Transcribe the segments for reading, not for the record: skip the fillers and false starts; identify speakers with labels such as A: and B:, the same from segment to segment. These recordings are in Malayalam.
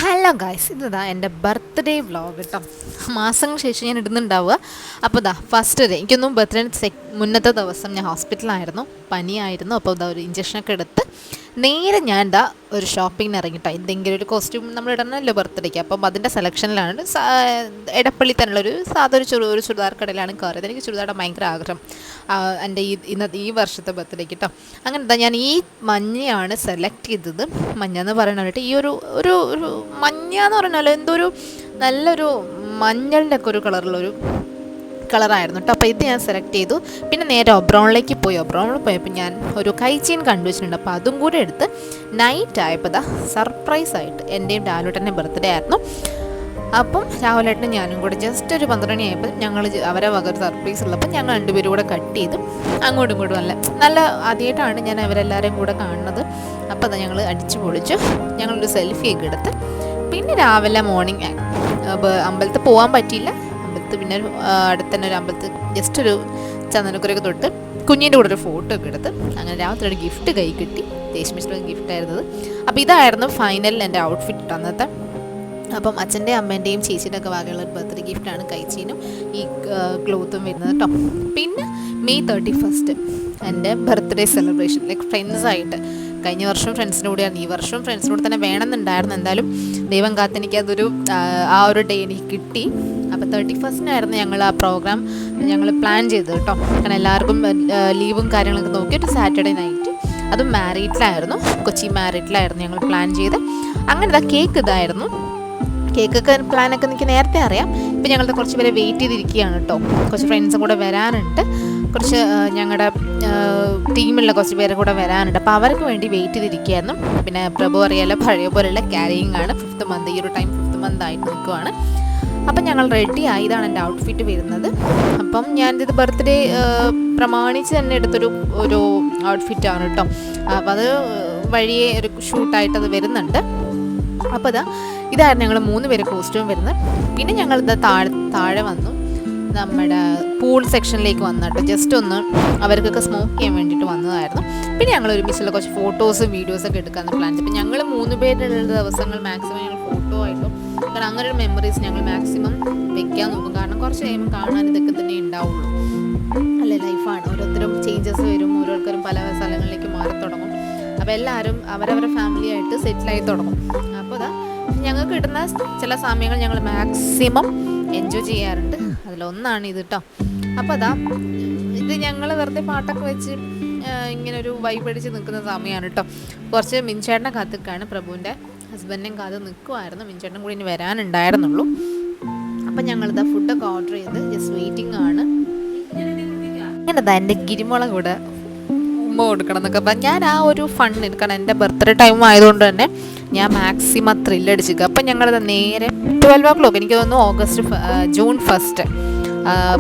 A: ഹലോ ഗായ്സ്, ഇതാ എൻ്റെ ബർത്ത്ഡേ വ്ളോഗ് കേട്ടോ. മാസങ്ങൾക്ക് ശേഷം ഞാൻ ഇടുന്നുണ്ടാവുക. അപ്പോൾ ഫസ്റ്റ് ഡേ എനിക്കൊന്നും ബർത്ത്ഡേ മുന്നത്തെ ദിവസം ഞാൻ ഹോസ്പിറ്റലായിരുന്നു, പനിയായിരുന്നു. അപ്പോൾ ഒരു ഇഞ്ചക്ഷനൊക്കെ എടുത്ത് നേരെ ഞാൻ ഒരു ഷോപ്പിങ്ങിന് ഇറങ്ങിട്ടോ. എന്തെങ്കിലും ഒരു കോസ്റ്റ്യൂം നമ്മൾ ഇടണമല്ലോ ബർത്ത്ഡേക്ക്. അപ്പം അതിൻ്റെ സെലക്ഷനിലാണ് എടപ്പള്ളി തന്നെയുള്ളൊരു ഒരു ചുരിദാർ കടയിലാണ് കയറിയത്. എനിക്ക് ചുരിദാറിൻ്റെ ഭയങ്കര ആഗ്രഹം എൻ്റെ ഈ വർഷത്തെ ബർത്ത്ഡേക്ക് കേട്ടോ. അങ്ങനെ ഞാൻ ഈ മഞ്ഞയാണ് സെലക്ട് ചെയ്തത്. മഞ്ഞ എന്ന് പറയാനായിട്ട് ഈ ഒരു ഒരു മഞ്ഞ എന്ന് പറഞ്ഞാൽ എന്തൊരു നല്ലൊരു മഞ്ഞളിൻ്റെ ഒക്കെ ഒരു കളറായിരുന്നു കേട്ടോ. അപ്പോൾ ഇത് ഞാൻ സെലക്ട് ചെയ്തു. പിന്നെ നേരെ ഒബ്രോണിലേക്ക് ഒബ്രോണിൽ പോയപ്പോൾ ഞാൻ ഒരു കൈച്ചീൻ കണ്ടുവച്ചിട്ടുണ്ട്. അപ്പോൾ അതും കൂടെ എടുത്ത് നൈറ്റ് ആയപ്പോൾ സർപ്രൈസായിട്ട് എൻ്റെയും രാഹുലേട്ടൻ്റെ ബർത്ത്ഡേ ആയിരുന്നു. അപ്പം രാഹുലേട്ടനും ഞാനും കൂടെ ജസ്റ്റ് ഒരു 12 മണിയായപ്പോൾ ഞങ്ങൾ അവരെ വക ഒരു സർപ്രൈസ് ഉള്ളപ്പോൾ ഞങ്ങൾ രണ്ടുപേരും കൂടെ കട്ട് ചെയ്തു. അങ്ങോട്ടും ഇങ്ങോട്ടും നല്ല ആദ്യമായിട്ടാണ് ഞാൻ അവരെല്ലാവരെയും കൂടെ കാണുന്നത്. അപ്പോൾ അത് ഞങ്ങൾ അടിച്ചു പൊളിച്ചു. ഞങ്ങളൊരു സെൽഫിയൊക്കെ എടുത്ത് പിന്നെ രാവിലെ മോർണിംഗ് അമ്പലത്തിൽ പോകാൻ പറ്റിയില്ല. പിന്നെ അടുത്തന്നെ ഒരു അമ്പലത്തിൽ ജസ്റ്റ് ഒരു ചന്ദനക്കുരയൊക്കെ തൊട്ട് കുഞ്ഞിൻ്റെ കൂടെ ഒരു ഫോട്ടോ ഒക്കെ എടുത്ത് അങ്ങനെ രാവിലത്തെ ഒരു ഗിഫ്റ്റ് കൈ കിട്ടി. രേഷ്മിച്ചിട്ടുള്ള ഗിഫ്റ്റായിരുന്നത്. അപ്പോൾ ഇതായിരുന്നു ഫൈനൽ എൻ്റെ ഔട്ട്ഫിറ്റ് അന്നത്തെ. അപ്പം അച്ഛൻ്റെയും അമ്മേൻ്റെയും ചേച്ചിയുടെ ഒക്കെ വകയുള്ള ഒരു ബർത്ത്ഡേ ഗിഫ്റ്റാണ് കൈച്ചീനും ഈ ക്ലോത്തും വരുന്നത് കേട്ടോ. പിന്നെ മെയ് 31 എൻ്റെ ബർത്ത്ഡേ സെലിബ്രേഷൻ ഫ്രണ്ട്സായിട്ട്. കഴിഞ്ഞ വർഷം ഫ്രണ്ട്സിൻ്റെ കൂടെയാണ്, ഈ വർഷം ഫ്രണ്ട്സിനോട് തന്നെ വേണമെന്നുണ്ടായിരുന്നു. എന്തായാലും ദൈവം കാത്തെനിക്ക് അതൊരു ആ ഒരു ഡേ എനിക്ക് കിട്ടി. അപ്പോൾ 31 ഞങ്ങൾ ആ പ്രോഗ്രാം ഞങ്ങൾ പ്ലാൻ ചെയ്തത് കേട്ടോ. കാരണം എല്ലാവർക്കും ലീവും കാര്യങ്ങളൊക്കെ നോക്കി ഒരു സാറ്റർഡേ നൈറ്റ്, അതും മാരീഡിലായിരുന്നു, കൊച്ചി മാരീഡിലായിരുന്നു ഞങ്ങൾ പ്ലാൻ ചെയ്ത്. അങ്ങനെ കേക്ക് ഇതായിരുന്നു. കേക്കൊക്കെ പ്ലാനൊക്കെ എനിക്ക് നേരത്തെ അറിയാം. ഇപ്പം ഞങ്ങളുടെ കുറച്ച് പേരെ വെയിറ്റ് ചെയ്തിരിക്കുകയാണ് കേട്ടോ. കുറച്ച് ഫ്രണ്ട്സും കൂടെ വരാനുണ്ട്, കുറച്ച് ഞങ്ങളുടെ ടീമിലുള്ള കുറച്ച് പേരെ കൂടെ വരാനുണ്ട്. അപ്പോൾ അവർക്ക് വേണ്ടി വെയിറ്റ് ചെയ്തിരിക്കുകയായിരുന്നു. പിന്നെ പ്രഭു അറിയാലോ, പഴയ പോലെയുള്ള ക്യാരിയിങ് ആണ്. 5th മന്ത്, ഈ ഒരു ടൈം 5th മന്ത് ആയിട്ട് നിൽക്കുവാണ്. അപ്പം ഞങ്ങൾ റെഡിയായി. ഇതാണ് എൻ്റെ ഔട്ട്ഫിറ്റ് വരുന്നത്. അപ്പം ഞാനിത് ബർത്ത്ഡേ പ്രമാണിച്ച് തന്നെ ഒരു ഔട്ട്ഫിറ്റാണ് കേട്ടോ. അപ്പം അത് വഴിയെ ഒരു ഷൂട്ടായിട്ടത് വരുന്നുണ്ട്. അപ്പോൾ ഇതായിരുന്നു ഞങ്ങൾ 3 പേര് കോസ്റ്റ്യൂം വരുന്നത്. പിന്നെ ഞങ്ങൾ താഴെ വന്നു, നമ്മുടെ പൂൾ സെക്ഷനിലേക്ക് വന്നു കേട്ടോ. ജസ്റ്റ് ഒന്ന് അവർക്കൊക്കെ സ്മോക്ക് ചെയ്യാൻ വേണ്ടിയിട്ട് വന്നതായിരുന്നു. പിന്നെ ഞങ്ങൾ ഒരുമിച്ചുള്ള കുറച്ച് ഫോട്ടോസും വീഡിയോസൊക്കെ എടുക്കാമെന്ന് പ്ലാൻ ചെയ്തു. അപ്പം ഞങ്ങൾ 3 പേരുള്ള ദിവസങ്ങൾ മാക്സിമം ഞങ്ങൾ ഫോട്ടോ ആയിട്ടും, കാരണം അങ്ങനെ ഒരു മെമ്മറീസ് ഞങ്ങൾ മാക്സിമം വെക്കാൻ നോക്കും. കാരണം കുറച്ച് കഴിയുമ്പോൾ കാണാൻ ഇതൊക്കെ തന്നെ ഉണ്ടാവുള്ളൂ അല്ലേ, ലൈഫാണ്. ഓരോരുത്തരും ചേഞ്ചസ് വരും, ഓരോരുത്തരും പല സ്ഥലങ്ങളിലേക്ക് മാറി തുടങ്ങും. അപ്പോൾ എല്ലാവരും അവരവരുടെ ഫാമിലി ആയിട്ട് സെറ്റിലായി തുടങ്ങും. അപ്പോൾ ഞങ്ങൾക്ക് കിട്ടുന്ന ചില സമയങ്ങൾ ഞങ്ങൾ മാക്സിമം എൻജോയ് ചെയ്യാറുണ്ട്. അതിലൊന്നാണ് ഇത് കേട്ടോ. അപ്പോൾ ഇത് ഞങ്ങൾ വെറുതെ പാട്ടൊക്കെ വെച്ച് ഇങ്ങനെ ഒരു വൈബ് അടിച്ച് നിൽക്കുന്ന സമയമാണ് കേട്ടോ. കുറച്ച് മിൻചേട്ടനെ കാത്തിക്കാണ്, പ്രഭുവിൻ്റെ ഹസ്ബൻഡിനെയും കാത്ത് നിൽക്കുമായിരുന്നു. മിൻചേട്ടനും കൂടി ഇനി വരാനുണ്ടായിരുന്നുള്ളൂ. അപ്പം ഞങ്ങളിതാ ഫുഡൊക്കെ ഓർഡർ ചെയ്ത് ജസ്റ്റ് വെയിറ്റിംഗ് ആണ്. അങ്ങനെ എൻ്റെ ഗിരിമുള കൂടെ ഉമ്മ കൊടുക്കണം എന്നൊക്കെ പറഞ്ഞാൽ ഞാൻ ആ ഒരു ഫൺ എടുക്കണം. എൻ്റെ ബർത്ത്ഡേ ടൈം ആയതുകൊണ്ട് തന്നെ ഞാൻ മാക്സിമം ത്രില്ലടിച്ചിരിക്കുക. അപ്പം ഞങ്ങളത് നേരെ 12 o'clock, എനിക്ക് തോന്നുന്നു ജൂൺ 1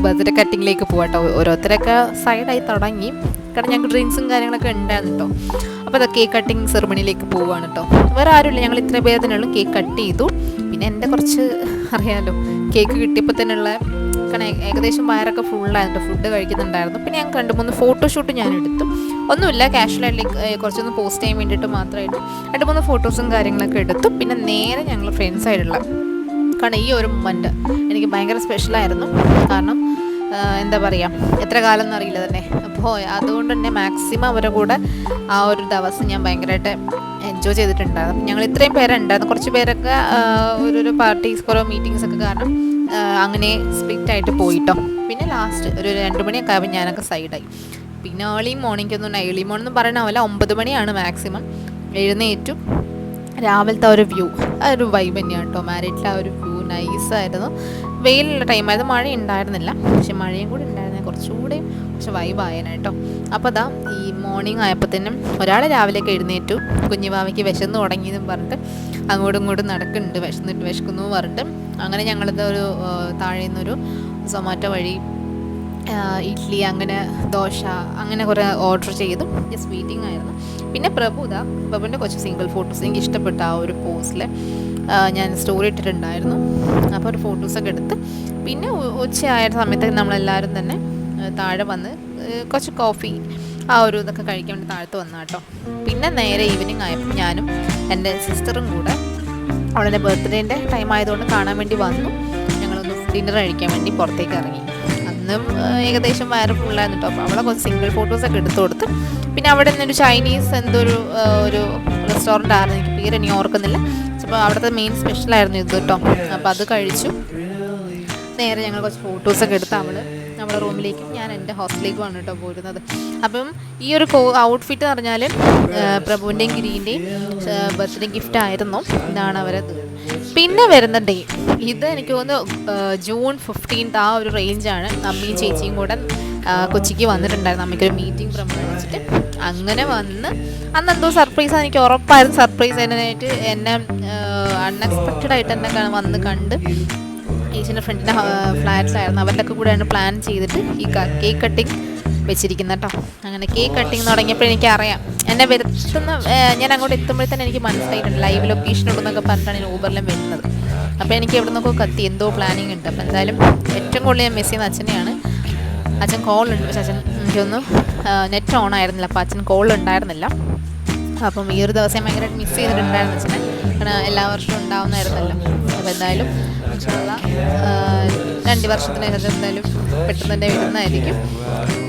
A: ബർത്ത്ഡേ കട്ടിങ്ങിലേക്ക് പോകട്ടോ. ഓരോരുത്തരൊക്കെ സൈഡായി തുടങ്ങി, കാരണം ഞങ്ങൾക്ക് ഡ്രിങ്ക്സും കാര്യങ്ങളൊക്കെ ഉണ്ടായിരുന്നു കേട്ടോ. അപ്പോൾ കേക്ക് കട്ടിങ് സെറിമണിയിലേക്ക് പോവുകയാണ് കേട്ടോ. വേറെ ആരുമില്ല, ഞങ്ങൾ ഇത്ര പേര് തന്നെയുള്ളൂ. കേക്ക് കട്ട് ചെയ്തു. പിന്നെ എൻ്റെ കുറച്ച് അറിയാമല്ലോ, കേക്ക് കിട്ടിയപ്പോൾ തന്നെയുള്ള കാരണം ഏകദേശം വയറൊക്കെ ഫുള്ളായിരുന്നു, ഫുഡ് കഴിക്കുന്നുണ്ടായിരുന്നു. പിന്നെ ഞങ്ങൾക്ക് 2-3 ഫോട്ടോഷൂട്ട് ഞാൻ എടുത്തു. ഒന്നുമില്ല, കാഷ്വലായിട്ട് കുറച്ചൊന്ന് പോസ്റ്റ് ചെയ്യാൻ വേണ്ടിയിട്ട് മാത്രമായിട്ട് 2-3 ഫോട്ടോസും കാര്യങ്ങളൊക്കെ എടുത്തു. പിന്നെ നേരെ ഞങ്ങൾ ഫ്രണ്ട്സായിട്ടുള്ള, കാരണം ഈ ഒരു മൊമെൻ്റ് എനിക്ക് ഭയങ്കര സ്പെഷ്യലായിരുന്നു. കാരണം എന്താ പറയുക, എത്ര കാലം എന്നറിയില്ല തന്നെ. അപ്പോൾ അതുകൊണ്ട് തന്നെ മാക്സിമം അവരുടെ കൂടെ ആ ഒരു ദിവസം ഞാൻ ഭയങ്കരമായിട്ട് എൻജോയ് ചെയ്തിട്ടുണ്ടായിരുന്നു. ഞങ്ങൾ ഇത്രയും പേരുണ്ടായിരുന്നു. കുറച്ച് പേരൊക്കെ ഒരു പാർട്ടീസ്, കുറേ മീറ്റിങ്സൊക്കെ കാരണം അങ്ങനെ സ്ട്രിക്റ്റായിട്ട് പോയിട്ടോ. പിന്നെ ലാസ്റ്റ് ഒരു 2 മണിയൊക്കെ ആയപ്പോൾ ഞാനൊക്കെ സൈഡായി. പിന്നെ ഏർലി മോർണിംഗ് എന്ന് പറയണമല്ല, 9 മണിയാണ് മാക്സിമം എഴുന്നേറ്റു. രാവിലത്തെ ഒരു വ്യൂ, ആ ഒരു വൈബ് തന്നെയാണ് കേട്ടോ. മാരീഡിലെ ആ ഒരു വ്യൂ നൈസായിരുന്നു. വെയിലുള്ള ടൈമായത്, മഴ ഉണ്ടായിരുന്നില്ല, പക്ഷെ മഴയും കൂടി ഉണ്ടായിരുന്നത് കുറച്ചുകൂടെയും വൈബായനായിട്ടോ. അപ്പോൾ ഈ മോർണിംഗ് ആയപ്പോഴത്തേനും ഒരാൾ രാവിലെയൊക്കെ എഴുന്നേറ്റു, കുഞ്ഞുവാവയ്ക്ക് വിശന്ന് തുടങ്ങിയെന്നും പറഞ്ഞിട്ട് അങ്ങോട്ടും ഇങ്ങോട്ടും നടക്കുന്നുണ്ട്, വിശക്കുന്നു പറഞ്ഞിട്ട്. അങ്ങനെ ഞങ്ങളിത് ഒരു താഴെ നിന്നൊരു സൊമാറ്റോ വഴി ഇഡ്ഡലി, അങ്ങനെ ദോശ, അങ്ങനെ കുറേ ഓർഡർ ചെയ്തു. ജസ്റ്റ് വെയിറ്റിംഗ് ആയിരുന്നു. പിന്നെ പ്രഭുവിൻ്റെ കുറച്ച് സിംഗിൾ ഫോട്ടോസ് എനിക്ക് ഇഷ്ടപ്പെട്ട ആ ഒരു പോസ്റ്റിൽ ഞാൻ സ്റ്റോറി ഇട്ടിട്ടുണ്ടായിരുന്നു. അപ്പോൾ ഒരു ഫോട്ടോസൊക്കെ എടുത്ത് പിന്നെ ഉച്ചയായ സമയത്ത് നമ്മളെല്ലാവരും തന്നെ താഴെ വന്ന് കുറച്ച് കോഫി ആ ഒരു ഇതൊക്കെ കഴിക്കാൻ വേണ്ടി താഴത്ത് വന്ന കേട്ടോ. പിന്നെ നേരെ ഈവനിങ് ആയപ്പോൾ ഞാനും എൻ്റെ സിസ്റ്ററും കൂടെ അവളെൻ്റെ ബർത്ത്ഡേൻ്റെ ടൈം ആയതുകൊണ്ട് കാണാൻ വേണ്ടി വന്നു. ഞങ്ങളൊന്ന് ഡിന്നർ കഴിക്കാൻ വേണ്ടി പുറത്തേക്ക് ഇറങ്ങി. അന്നും ഏകദേശം വയറ് ഫുള്ളായിരുന്നു കേട്ടോ. അപ്പോൾ അവളെ കുറച്ച് സിംഗിൾ ഫോട്ടോസൊക്കെ എടുത്തു കൊടുത്ത്. പിന്നെ അവിടെ നിന്നൊരു ചൈനീസ് ഒരു റെസ്റ്റോറൻ്റ് ആയിരുന്നു, എനിക്ക് പേര് ഇനി ഓർക്കുന്നില്ല. അപ്പോൾ അവിടുത്തെ മെയിൻ സ്പെഷ്യലായിരുന്നു ഇത് കേട്ടോ. അപ്പോൾ അത് കഴിച്ചു. നേരെ ഞങ്ങൾ കുറച്ച് ഫോട്ടോസൊക്കെ എടുത്ത് നമ്മുടെ റൂമിലേക്കും ഞാൻ എൻ്റെ ഹോസ്റ്റലിലേക്കുമാണ് കേട്ടോ പോരുന്നത്. അപ്പം ഈ ഒരു ഔട്ട്ഫിറ്റ് എന്ന് പറഞ്ഞാൽ പ്രഭുവിൻ്റെയും ഗിരീൻ്റെയും ബർത്ത്ഡേ ഗിഫ്റ്റ് ആയിരുന്നു. ഇതാണ് അവരത്. പിന്നെ വരുന്ന ഡേ ഇത് എനിക്ക് തോന്നുന്നു ജൂൺ 15 ആ ഒരു റേഞ്ചാണ്. അമ്മയും ചേച്ചിയും കൂടെ കൊച്ചിക്ക് വന്നിട്ടുണ്ടായിരുന്നു, അമ്മയ്ക്കൊരു മീറ്റിംഗ് പ്രമാണിച്ചിട്ട്. അങ്ങനെ വന്ന് അന്ന് എന്തോ സർപ്രൈസ്, എനിക്ക് ഉറപ്പായിരുന്നു സർപ്രൈസ് അതിനായിട്ട്. എന്നെ അൺഎക്സ്പെക്റ്റഡ് ആയിട്ട് എന്നെ വന്ന് കണ്ട് ചേച്ചിൻ്റെ ഫ്രണ്ടിൻ്റെ ഫ്ലാറ്റിലായിരുന്നു, അവരുടെയൊക്കെ കൂടെയാണ് പ്ലാൻ ചെയ്തിട്ട് ഈ കേക്ക് കട്ടിങ് വെച്ചിരിക്കുന്നത് കേട്ടോ. അങ്ങനെ കേക്ക് കട്ടിങ് തുടങ്ങിയപ്പോൾ എനിക്കറിയാം എന്നെ ഞാൻ അങ്ങോട്ട് എത്തുമ്പോഴത്തേന് എനിക്ക് മനസ്സിലായിട്ടുണ്ട് ലൈവ് ലൊക്കേഷൻ ഉണ്ടെന്നൊക്കെ പറഞ്ഞിട്ടാണ് ഞാൻ ഊബറിലും വരുന്നത്. അപ്പോൾ എനിക്ക് എവിടെ നിന്നൊക്കെ കത്തി എന്തോ പ്ലാനിങ് ഉണ്ട്. അപ്പോൾ എന്തായാലും ഏറ്റവും കൂടുതൽ ഞാൻ മിസ് ചെയ്യുന്ന അച്ഛനെയാണ്. അച്ഛൻ കോളുണ്ട്, പക്ഷെ അച്ഛൻ എനിക്കൊന്നും നെറ്റ് ഓൺ ആയിരുന്നില്ല, അപ്പോൾ അച്ഛൻ കോളുണ്ടായിരുന്നില്ല. അപ്പം ഈ ഒരു ദിവസം ഭയങ്കരമായിട്ട് മിസ് ചെയ്തിട്ടുണ്ടായിരുന്നു അച്ഛനെ, കാരണം എല്ലാ വർഷവും ഉണ്ടാവുന്നതായിരുന്നല്ലോ. അപ്പോൾ എന്തായാലും 2 വർഷത്തിനകത്ത് എന്തായാലും പെട്ടെന്ന് തന്നെ വരുന്നതായിരിക്കും.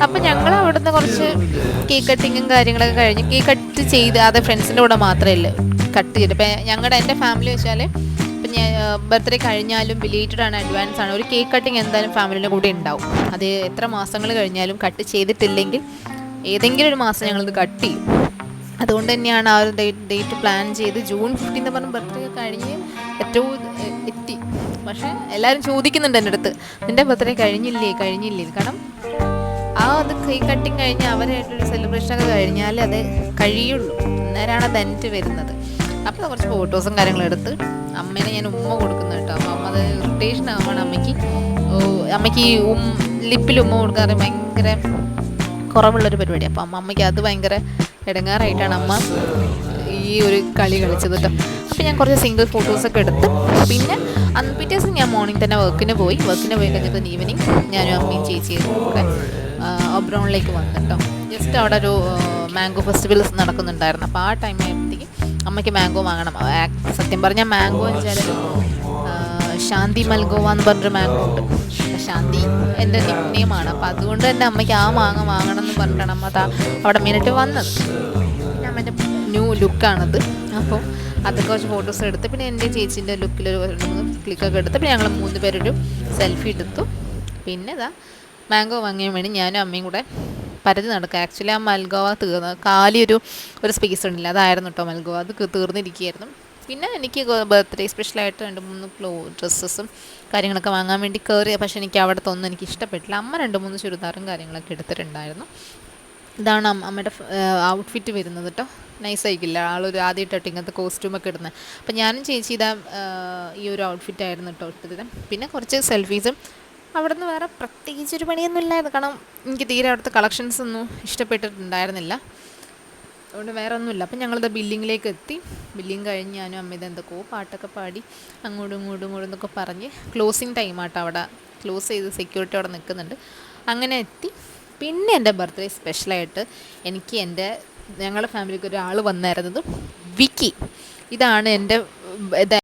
A: അപ്പം ഞങ്ങൾ അവിടുന്ന് കുറച്ച് കേക്ക് കട്ടിങ്ങും കാര്യങ്ങളൊക്കെ കഴിഞ്ഞ് കേക്ക് കട്ട് ചെയ്ത് അത് ഫ്രണ്ട്സിൻ്റെ കൂടെ മാത്രമല്ല കട്ട് ചെയ്ത്. ഇപ്പം എൻ്റെ ഫാമിലി വെച്ചാൽ ഇപ്പം ഞാൻ ബർത്ത്ഡേ കഴിഞ്ഞാലും ബിലേറ്റഡ് ആണ്, അഡ്വാൻസ് ആണ്, ഒരു കേക്ക് കട്ടിങ് എന്തായാലും ഫാമിലിൻ്റെ കൂടെ ഉണ്ടാവും. അത് എത്ര മാസങ്ങൾ കഴിഞ്ഞാലും കട്ട് ചെയ്തിട്ടില്ലെങ്കിൽ ഏതെങ്കിലും ഒരു മാസം ഞങ്ങളിത് കട്ട് ചെയ്യും. അതുകൊണ്ട് തന്നെയാണ് ആ ഒരു ഡേറ്റ് പ്ലാൻ ചെയ്ത് ജൂൺ 15 പറഞ്ഞ ബർത്ത്ഡേ കഴിഞ്ഞ് ഏറ്റവും എത്തി. പക്ഷേ എല്ലാവരും ചോദിക്കുന്നുണ്ട് എൻ്റെ അടുത്ത്, നിൻ്റെ ബർത്ത്ഡേ കഴിഞ്ഞില്ലേ. കാരണം അത് കേക്ക് കട്ടിങ് കഴിഞ്ഞ് അവരായിട്ടൊരു സെലിബ്രേഷനൊക്കെ കഴിഞ്ഞാൽ അത് കഴിയുള്ളൂ, അന്നേരമാണ് അത് എൻ്റെ വരുന്നത്. അപ്പോൾ കുറച്ച് ഫോട്ടോസും കാര്യങ്ങളും എടുത്ത് അമ്മേനെ ഞാൻ ഉമ്മ കൊടുക്കുന്നു കേട്ടോ. അപ്പോൾ അമ്മ അത് ഇറിറ്റേഷൻ ആവുകയാണ് അമ്മയ്ക്ക് ഈ ലിപ്പിൽ ഉമ്മ കൊടുക്കാറ് ഭയങ്കര കുറവുള്ളൊരു പരിപാടി. അപ്പോൾ അമ്മയ്ക്ക് അത് ഭയങ്കര ഇടങ്ങാറായിട്ടാണ് അമ്മ ഈ ഒരു കളി കളിച്ചത് കേട്ടോ. അപ്പോൾ ഞാൻ കുറച്ച് സിംഗിൾ ഫോട്ടോസൊക്കെ എടുത്ത് പിന്നെ പിറ്റേ ദിവസം ഞാൻ മോർണിംഗ് തന്നെ വർക്കിന് പോയി കഴിഞ്ഞപ്പോൾ ഈവനിങ് ഞാനും അമ്മയും ചേച്ചിയും കൂടെ ഒബ്രോണിലേക്ക് വന്നു കേട്ടോ. ജസ്റ്റ് അവിടെ ഒരു മാംഗോ ഫെസ്റ്റിവൽ നടക്കുന്നുണ്ടായിരുന്നു. അപ്പോൾ ആ ടൈം ആയപ്പോഴത്തേക്ക് അമ്മയ്ക്ക് മാംഗോ വാങ്ങണം. സത്യം പറഞ്ഞാൽ മാംഗോ എന്ന് വെച്ചാൽ ശാന്തി മൽഗോവ എന്ന് പറഞ്ഞൊരു മാംഗോ ഉണ്ട്. ശാന്തി എൻ്റെ നിക്നെയിമാണ്. അപ്പോൾ അതുകൊണ്ട് തന്നെ അമ്മയ്ക്ക് ആ വാങ്ങണം എന്ന് പറഞ്ഞിട്ടാണ് അമ്മ അവിടെ മെയിനായിട്ട് വന്നത്. പിന്നെ അമ്മേൻ്റെ ന്യൂ ലുക്കാണത്. അപ്പോൾ അതൊക്കെ കുറച്ച് ഫോട്ടോസ് എടുത്ത് പിന്നെ എൻ്റെ ചേച്ചീൻ്റെ ലുക്കിലൊരു 2-3 ക്ലിക്കൊക്കെ എടുത്ത് പിന്നെ ഞങ്ങൾ 3 പേരൊരു സെൽഫി എടുത്തു. പിന്നെ മാംഗോ വാങ്ങിയാൻ വേണ്ടി ഞാനും അമ്മയും കൂടെ പരതി നടക്കുക. ആക്ച്വലി ആ മൽഗോവ കാലിയൊരു സ്പേസ് ഉണ്ടല്ലോ, അതായിരുന്നു കേട്ടോ മൽഗോവ, അത് തീർന്നിരിക്കുകയായിരുന്നു. പിന്നെ എനിക്ക് ബർത്ത്ഡേ സ്പെഷ്യലായിട്ട് 2-3 ഡ്രസ്സസും കാര്യങ്ങളൊക്കെ വാങ്ങാൻ വേണ്ടി കയറിയ, പക്ഷേ എനിക്ക് അവിടുത്തെ ഒന്നും എനിക്ക് ഇഷ്ടപ്പെട്ടില്ല. അമ്മ 2-3 ചുരിദാറും കാര്യങ്ങളൊക്കെ എടുത്തിട്ടുണ്ടായിരുന്നു. ഇതാണ് അമ്മയുടെ ഔട്ട്ഫിറ്റ് വരുന്നത് കേട്ടോ. നൈസായിക്കില്ല, ആളൊരു ആദ്യമായിട്ടോ ഇങ്ങനത്തെ കോസ്റ്റ്യൂമൊക്കെ ഇടുന്നത്. അപ്പം ഞാനും ചേച്ചി ഈ ഒരു ഔട്ട്ഫിറ്റായിരുന്നു കേട്ടോ ഇട്ടത്. പിന്നെ കുറച്ച് സെൽഫീസും. അവിടെ നിന്ന് വേറെ പ്രത്യേകിച്ചൊരു പണിയൊന്നും ഇല്ലായിരുന്നു, കാരണം എനിക്ക് തീരെ അവിടുത്തെ കളക്ഷൻസ് ഒന്നും ഇഷ്ടപ്പെട്ടിട്ടുണ്ടായിരുന്നില്ല. അതുകൊണ്ട് വേറെ ഒന്നുമില്ല. അപ്പം ഞങ്ങളിത് ബില്ലിങ്ങിലേക്ക് എത്തി. ബില്ലിങ് കഴിഞ്ഞ് ഞാനും അമ്മ എന്തൊക്കെയോ പാട്ടൊക്കെ പാടി അങ്ങോട്ടും എന്നൊക്കെ പറഞ്ഞ് ക്ലോസിങ് ടൈമാട്ടോ, അവിടെ ക്ലോസ് ചെയ്ത് സെക്യൂരിറ്റി അവിടെ നിൽക്കുന്നുണ്ട്. അങ്ങനെ എത്തി. പിന്നെ എൻ്റെ ബർത്ത്ഡേ സ്പെഷ്യലായിട്ട് ഞങ്ങളുടെ ഫാമിലിക്ക് ഒരാൾ വന്നായിരുന്നത് വിക്കി. ഇതാണ് എൻ്റെ